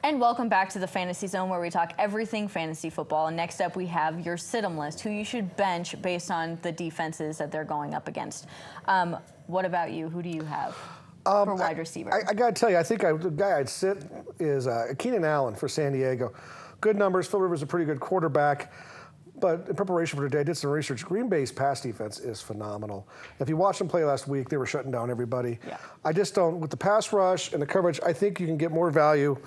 And welcome back to the Fantasy Zone, where we talk everything fantasy football. And next up, we have your sit-em list, who you should bench based on the defenses that they're going up against. What about you? Who do you have for wide receiver? I got to tell you, I think the guy I'd sit is Keenan Allen for San Diego. Good numbers. Phil Rivers is a pretty good quarterback. But in preparation for today, I did some research. Green Bay's pass defense is phenomenal. If you watched them play last week, they were shutting down everybody. Yeah. I just don't, with the pass rush and the coverage, I think you can get more value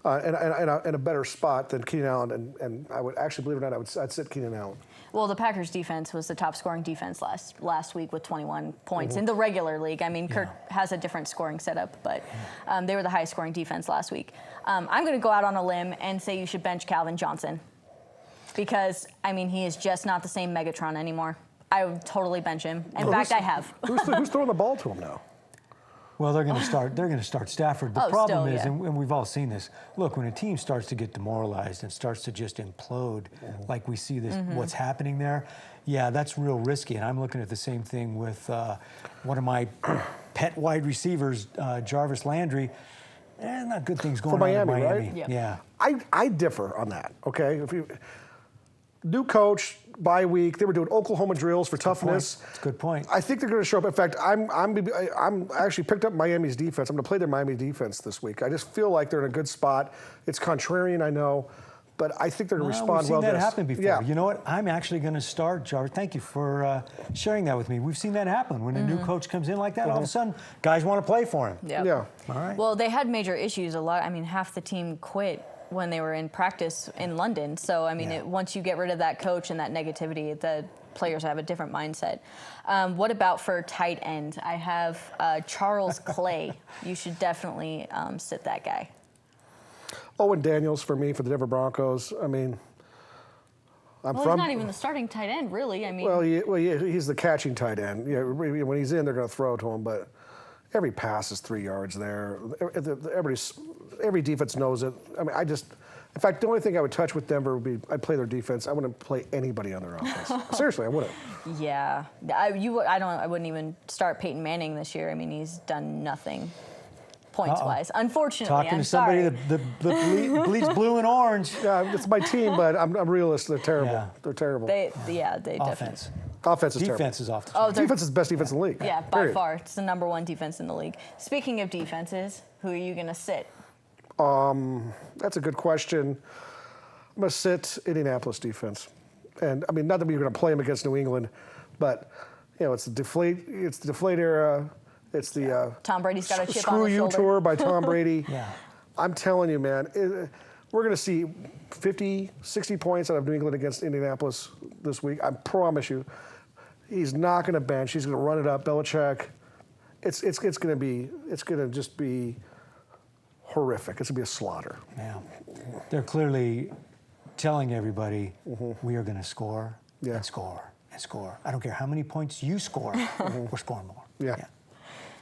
in a better spot than Keenan Allen, and I would actually, believe it or not, I'd sit Keenan Allen. Well, the Packers defense was the top scoring defense last week with 21 points in the regular league. I mean, Kirk has a different scoring setup, but they were the highest scoring defense last week. I'm going to go out on a limb and say you should bench Calvin Johnson because, I mean, he is just not the same Megatron anymore. I would totally bench him. In fact, I have. Who's throwing the ball to him now? Well, they're going to start. They're going to start Stafford. The problem is, and we've all seen this. Look, when a team starts to get demoralized and starts to just implode, like we see this, what's happening there, yeah, that's real risky. And I'm looking at the same thing with one of my pet wide receivers, Jarvis Landry. Not good things going on in Miami, right? Yep. Yeah. I differ on that. Okay, if you new coach. Bye week. They were doing Oklahoma drills for toughness. That's a good point. I think they're going to show up. In fact, I'm actually picked up Miami's defense. I'm going to play their Miami defense this week. I just feel like they're in a good spot. It's contrarian, I know, but I think they're going to respond well. We've seen that happen before. Yeah. You know what? I'm actually going to start, Jarvis. Thank you for sharing that with me. We've seen that happen when a new coach comes in like that. All of a sudden, guys want to play for him. Yep. Yeah. All right. Well, they had major issues. I mean, half the team quit when they were in practice in London. So, I mean, once you get rid of that coach and that negativity, the players have a different mindset. What about for tight end? I have Charles Clay. You should definitely sit that guy. Owen Daniels for me for the Denver Broncos. I mean, he's not even the starting tight end, really. I mean, he's the catching tight end. Yeah, when he's in, they're going to throw to him, but every pass is 3 yards there. Every defense knows it. I mean, in fact, the only thing I would touch with Denver would be I'd play their defense. I wouldn't play anybody on their offense. Seriously, I wouldn't. Yeah, I wouldn't even start Peyton Manning this year. I mean, he's done nothing points-wise. Unfortunately, talking to somebody that bleeds blue and orange. Yeah, it's my team, but I'm realist. They're terrible. Yeah. They're terrible. They definitely. Offense is defense terrible. is off the chain. Defense is the best defense in the league. Yeah, by far. It's the #1 defense in the league. Speaking of defenses, who are you going to sit? That's a good question. I'm going to sit Indianapolis defense. And, I mean, not that we're going to play them against New England, but, you know, it's the deflate era. It's the Tom Brady's got a chip Screw on his You shoulder. tour by Tom Brady. Yeah. I'm telling you, man, we're going to see 50, 60 points out of New England against Indianapolis this week. I promise you. He's not going to bench. He's going to run it up. Belichick. It's going to just be horrific. It's going to be a slaughter. Yeah. They're clearly telling everybody we are going to score and score and score. I don't care how many points you score. We're scoring more. Yeah.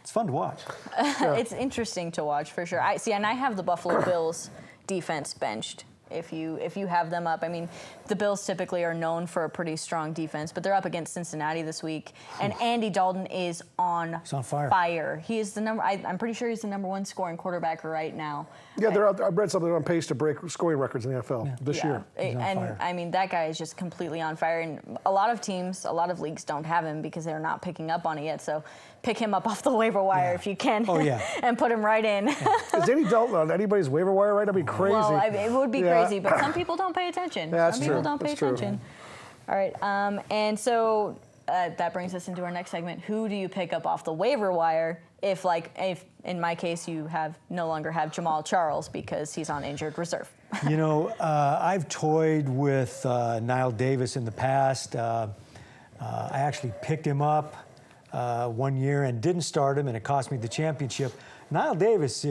It's fun to watch. It's interesting to watch for sure. And I have the Buffalo Bills defense benched. If you have them up, I mean, the Bills typically are known for a pretty strong defense, but they're up against Cincinnati this week, and Andy Dalton is on fire. He is I'm pretty sure he's the #1 scoring quarterback right now. Yeah, I read something on pace to break scoring records in the NFL this year. I mean, that guy is just completely on fire, and a lot of teams, a lot of leagues don't have him because they're not picking up on it yet. So pick him up off the waiver wire if you can, and put him right in. Is Andy Dalton on anybody's waiver wire right? That'd be crazy. Well, it would be crazy, but some people don't pay attention. That's some true. people don't pay attention. All right, and so that brings us into our next segment. Who do you pick up off the waiver wire if in my case you no longer have Jamal Charles because he's on injured reserve? You know, I've toyed with Niall Davis in the past. I actually picked him up 1 year and didn't start him, and it cost me the championship. Niall Davis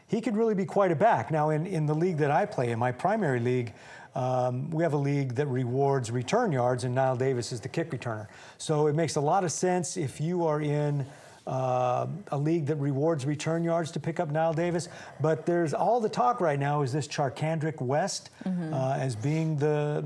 he could really be quite a back. Now, in the league that I play, in my primary league, we have a league that rewards return yards, and Niall Davis is the kick returner. So it makes a lot of sense if you are in a league that rewards return yards to pick up Niall Davis. But there's all the talk right now is this Charkandrick West as being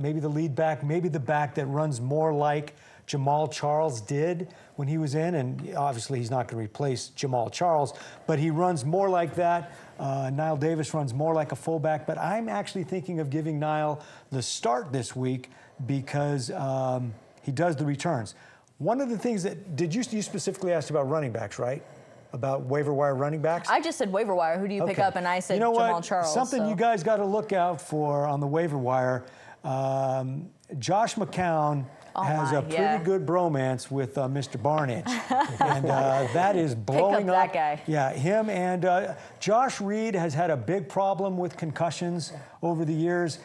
maybe the lead back, maybe the back that runs more like Jamal Charles did when he was in, and obviously he's not going to replace Jamal Charles, but he runs more like that. Niall Davis runs more like a fullback, but I'm actually thinking of giving Niall the start this week because he does the returns. One of the things that, you specifically asked about running backs, right? About waiver wire running backs? I just said waiver wire. Who do you pick up? And I said Jamal Charles. Something you guys got to look out for on the waiver wire. Josh McCown has a pretty good bromance with Mr. Barnage. And that is blowing pick up. That guy. Yeah, him and Josh Reed has had a big problem with concussions over the years.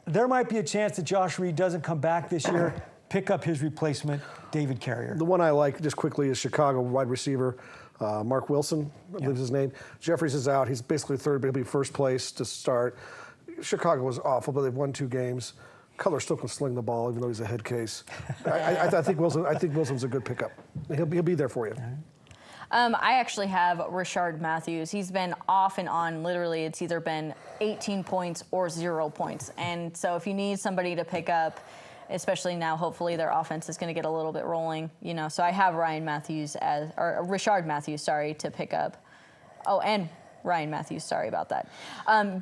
There might be a chance that Josh Reed doesn't come back this year. Pick up his replacement, David Carrier. The one I like just quickly is Chicago wide receiver, Mark Wilson, I believe is his name. Jeffries is out. He's basically third, but he'll be first place to start. Chicago was awful, but they've won 2 games. Cutler still can sling the ball, even though he's a head case. I think Wilson's a good pickup. He'll be there for you. I actually have Richard Matthews. He's been off and on. Literally, it's either been 18 points or 0 points. And so if you need somebody to pick up, especially now, hopefully their offense is going to get a little bit rolling. So I have Richard Matthews, to pick up. Oh, and Ryan Matthews. Sorry about that.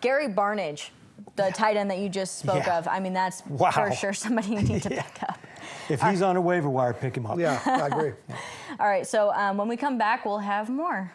Gary Barnage, the tight end that you just spoke of. I mean, that's for sure somebody you need to pick up. If he's on a waiver wire, pick him up. Yeah, I agree. All right, so when we come back, we'll have more.